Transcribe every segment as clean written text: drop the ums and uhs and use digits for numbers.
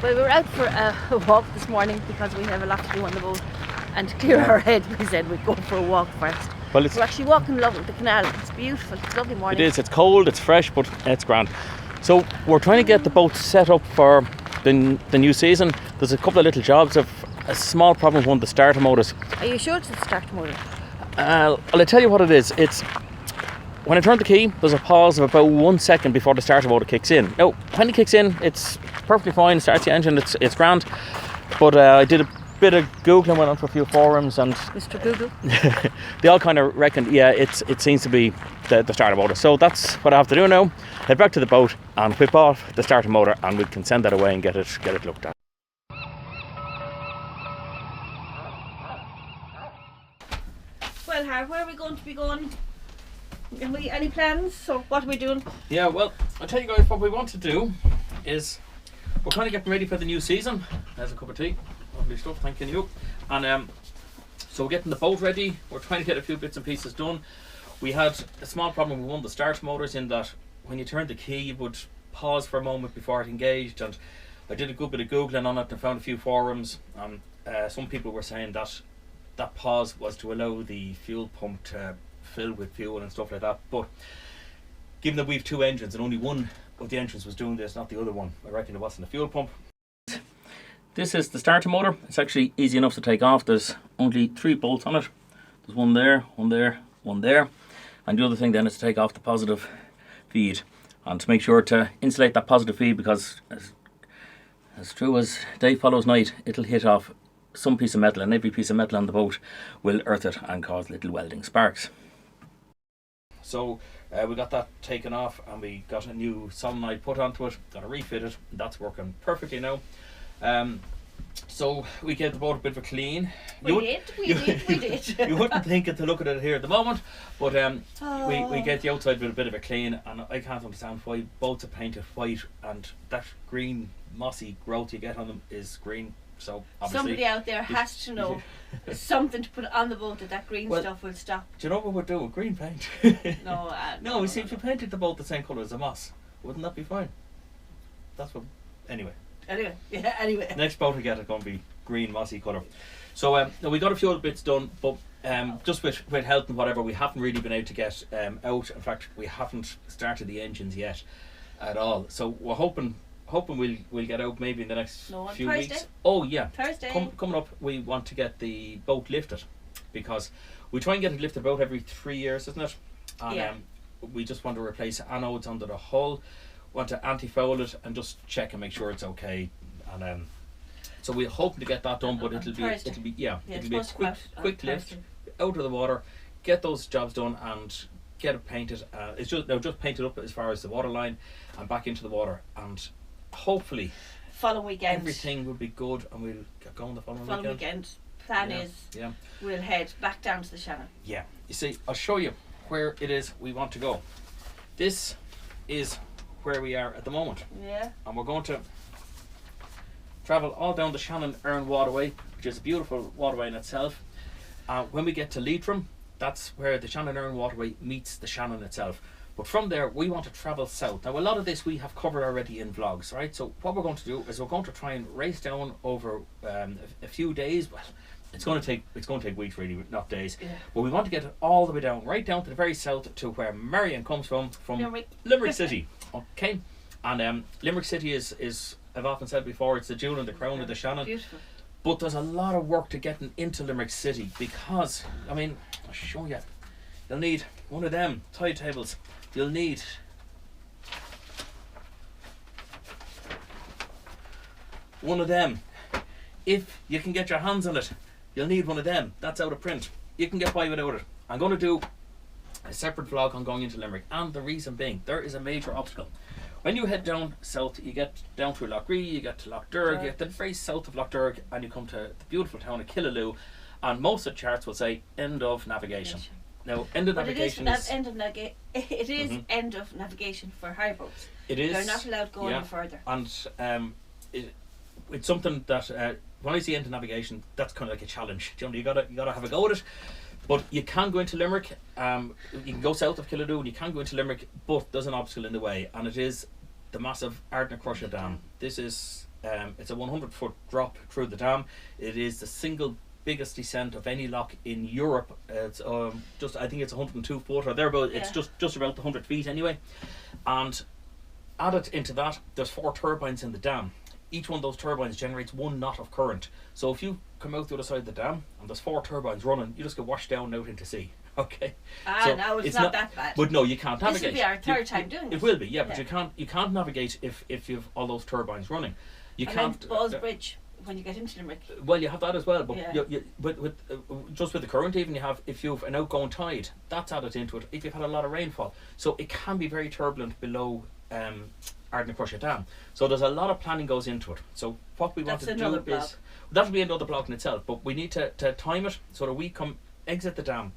Well, we were out for a walk this morning because we have a lot to do on the boat, and to clear our head we said we'd go for a walk first. Well, we're actually walking along the canal. It's beautiful. It's a lovely morning. It is. It's cold, it's fresh, but it's grand. So we're trying to get the boat set up for the new season. There's a couple of little jobs. Of a small problem with one of the starter motors. Are you sure it's the starter motor? I'll tell you what it is. It's when I turn the key, there's a pause of about 1 second before the starter motor kicks in. Now, when it kicks in, it's perfectly fine. Starts the engine. It's grand. But I did a bit of googling, went onto a few forums, and Mr. Google. they all kind of reckoned, yeah, it seems to be the starter motor. So that's what I have to do now. Head back to the boat and whip off the starter motor, and we can send that away and get it looked at. Well, Harv, where are we going to be going? Have we any plans? So what are we doing? Yeah, well, I'll tell you guys what we want to do is we're trying to get ready for the new season. There's a cup of tea. Lovely stuff, thank you. And so we're getting the boat ready. We're trying to get a few bits and pieces done. We had a small problem with one of the starter motors in that when you turned the key it would pause for a moment before it engaged, and I did a good bit of googling on it and found a few forums, and some people were saying that pause was to allow the fuel pump to fill with fuel and stuff like that. But given that we've two engines and only one of the engines was doing this, not the other one, I reckon it wasn't a fuel pump. This is the starter motor. It's actually easy enough to take off. There's only 3 bolts on it. There's one there, one there, one there. And the other thing then is to take off the positive feed, and to make sure to insulate that positive feed, because as true as day follows night, it'll hit off some piece of metal, and every piece of metal on the boat will earth it and cause little welding sparks. So we got that taken off, and we got a new solenoid put onto it, got it refitted, and that's working perfectly now. So we gave the boat a bit of a clean. We did. You wouldn't think it to look at it here at the moment, but we get the outside with a bit of a clean, and I can't understand why boats are painted white and that green mossy growth you get on them is green. So obviously somebody out there has to know something to put on the boat that green stuff will stop. Do you know what we're doing? Green paint. No, you see, if you painted the boat the same colour as the moss, wouldn't that be fine? That's what. Anyway. Next boat we get is going to be green mossy colour. So we got a few other bits done, but just with health and whatever, we haven't really been able to get out. In fact, we haven't started the engines yet at all. So we're hoping we'll get out maybe in the next few Thursday. weeks. Oh yeah, Thursday. Coming up, we want to get the boat lifted, because we try and get it lifted about every 3 years, isn't it? And we just want to replace anodes under the hull. Want to anti-foul it and just check and make sure it's okay, and so we're hoping to get that done, but it'll be a quick lift out of the water, get those jobs done and get it painted. It's just painted up as far as the water line and back into the water, and hopefully following weekend everything will be good and we'll get going the following weekend. Plan is we'll head back down to the Shannon. Yeah, you see, I'll show you where it is we want to go. This is where we are at the moment. Yeah. And we're going to travel all down the Shannon Erne Waterway, which is a beautiful waterway in itself. When we get to Leitrim, that's where the Shannon Erne Waterway meets the Shannon itself. But from there, we want to travel south. Now, a lot of this we have covered already in vlogs, right? So what we're going to do is we're going to try and race down over a few days. Well, it's going to take weeks, really, not days. Yeah. But we want to get it all the way down, right down to the very south, to where Marion comes from Limerick City. Okay, and Limerick City is I've often said before, it's the jewel and the crown of the Shannon. Beautiful. But there's a lot of work to getting into Limerick City, because I'll show you. You'll need one of them tide tables. You'll need one of them. If you can get your hands on it, you'll need one of them. That's out of print. You can get by without it. I'm going to do a separate vlog on going into Limerick, and the reason being, there is a major obstacle. When you head down south, you get down through Loughree, you get to Lough Derg, you get to the very south of Lough Derg, and you come to the beautiful town of Killaloo, and most of the charts will say end of navigation. Now, end of navigation is end of navigation for hire boats. It is. They're not allowed to go any further. And it's something that when I see end of navigation, that's kind of like a challenge. You gotta have a go at it. But you can go into Limerick. You can go south of Killaloo and you can go into Limerick, but there's an obstacle in the way, and it is the massive Ardnacrusha Dam. This is it's a 100-foot drop through the dam. It is the single biggest descent of any lock in Europe. It's just, I think it's 102 foot or thereabout. It's just about the 100 feet anyway. And added into that, there's 4 turbines in the dam. Each one of those turbines generates 1 knot of current. So if you come out the other side of the dam and there's 4 turbines running, you just get washed down and out into sea. Okay. So no, it's not that bad. But no, you can't navigate. This will be our third time doing it. It will be, yeah, but you can't navigate if you've all those turbines running. You can't. Then Balls Bridge when you get into Limerick. Well, you have that as well, but just with the current, even if you've an outgoing tide, that's added into it. If you've had a lot of rainfall, so it can be very turbulent below Erne Crusher Dam. So there's a lot of planning goes into it. So what we want to do is that'll be another block in itself, but we need to time it so that we exit the dam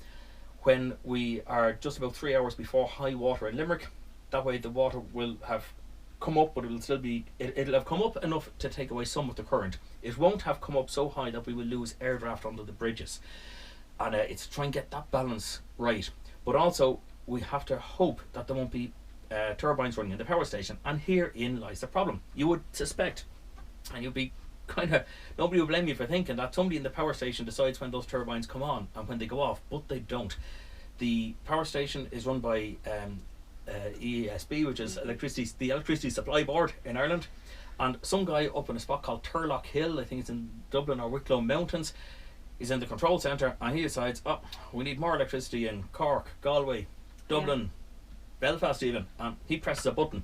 when we are just about 3 hours before high water in Limerick. That way the water will have come up, but it'll still be it'll have come up enough to take away some of the current. It won't have come up so high that we will lose air draft under the bridges, and it's try and get that balance right. But also we have to hope that there won't be turbines running in the power station, and herein lies the problem. You would suspect, and you'd be nobody will blame you for thinking that somebody in the power station decides when those turbines come on and when they go off, but they don't. The power station is run by ESB, which is the electricity supply board in Ireland, and some guy up in a spot called Turlock Hill, I think it's in Dublin or Wicklow Mountains, is in the control centre, and he decides, oh, we need more electricity in Cork, Galway, Dublin, Belfast even, and he presses a button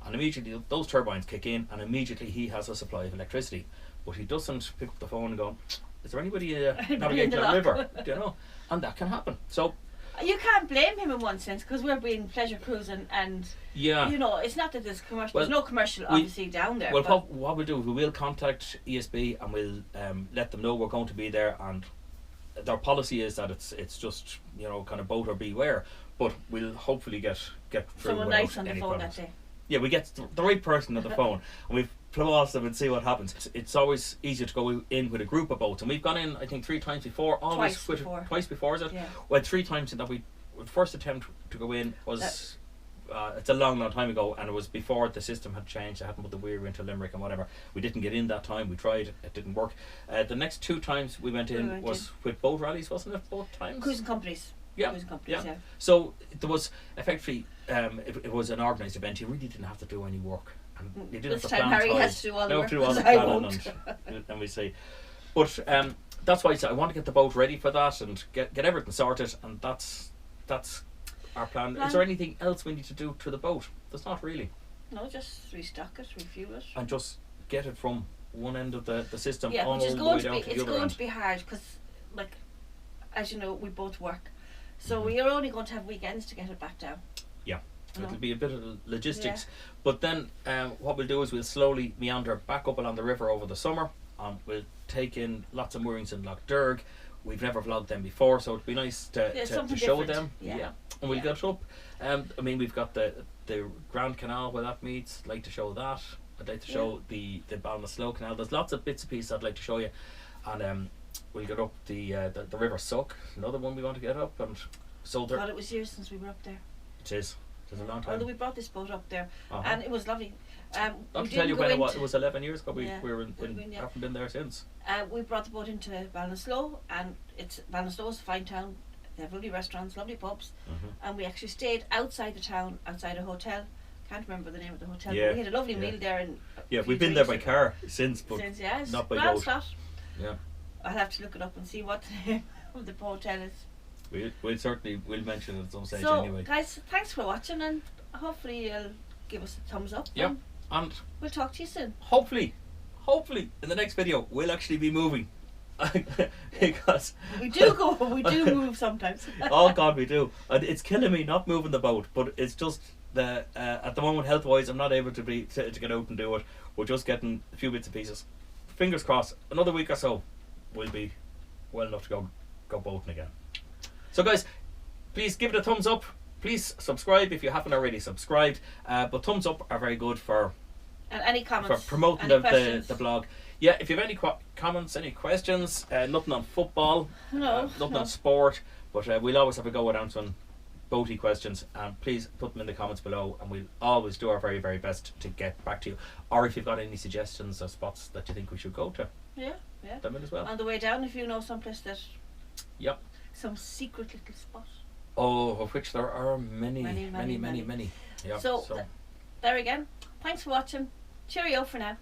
and immediately those turbines kick in and immediately he has a supply of electricity. But he doesn't pick up the phone and go, is there anybody navigating that river? You know, and that can happen. So you can't blame him in one sense, because we're being pleasure cruising, and you know, it's not that there's commercial. There's no commercial obviously down there. Well, what we'll do is we will contact ESB and we'll let them know we're going to be there, and their policy is that it's just, you know, kind of boat or beware. But we'll hopefully get through someone nice on the phone that day. Yeah, we get the right person on the phone and we've ploughed them and see what happens. It's always easier to go in with a group of boats, and we've gone in I think 3 times before. Twice before, is it? Yeah. Well, 3 times in that the first attempt to go in was it's a long time ago, and it was before the system had changed. I hadn't put the weir into Limerick and whatever. We didn't get in that time. We tried, it didn't work. The next 2 times we went in was with boat rallies, wasn't it? Both times. Cruising companies. Yeah. So there was effectively it was an organised event. You really didn't have to do any work, and you didn't have to plan. Harry has to do all the work. And we say, but that's why I said I want to get the boat ready for that and get everything sorted, and that's our plan. Is there anything else we need to do to the boat? There's not really. No, just restock it, refuel it, and just get it from one end of the system. Yeah, all which is the going way to down be. to It's the other going end. to be hard because, like, as you know, we both work. So we are only going to have weekends to get it back down. Yeah, it'll be a bit of logistics. But then what we'll do is we'll slowly meander back up along the river over the summer, and we'll take in lots of moorings in Lough Derg. We've never vlogged them before, so it'd be nice to show them. Yeah. And we'll get up. I mean, we've got the Grand Canal where that meets. I'd like to show that. I'd like to show the Ballinasloe Canal. There's lots of bits and pieces I'd like to show you. And we'll get up the River Suck, another one we want to get up, and so there. God, it was years since we were up there. It is. It's a long time. Although we brought this boat up there, and it was lovely. Not to tell you when it was 11 years ago. We haven't been there since. We brought the boat into Ballinasloe, and Ballinasloe is a fine town. They have lovely restaurants, lovely pubs, and we actually stayed outside the town, outside a hotel. Can't remember the name of the hotel, but we had a lovely meal there. And we've been there by car since, but not by boat. Yeah. I'll have to look it up and see what the name of the hotel is. We'll mention it at some stage anyway. Guys, thanks for watching, and hopefully you'll give us a thumbs up. Yeah, and we'll talk to you soon. Hopefully in the next video we'll actually be moving. Because we do move sometimes. Oh God, we do. And it's killing me not moving the boat, but it's just at the moment, health wise, I'm not able to get out and do it. We're just getting a few bits and pieces. Fingers crossed, another week or so we'll be well enough to go boating again. So guys, please give it a thumbs up. Please subscribe if you haven't already subscribed. But thumbs up are very good for any comments, for promoting the blog. Yeah, if you have any comments, any questions, nothing on football, nothing on sport, but we'll always have a go at answering boaty questions, please put them in the comments below, and we'll always do our very, very best to get back to you. Or if you've got any suggestions or spots that you think we should go to, yeah, them in as well. On the way down, if you know someplace that, yep, some secret little spot. Oh, of which there are many. Yep, So there again. Thanks for watching. Cheerio for now.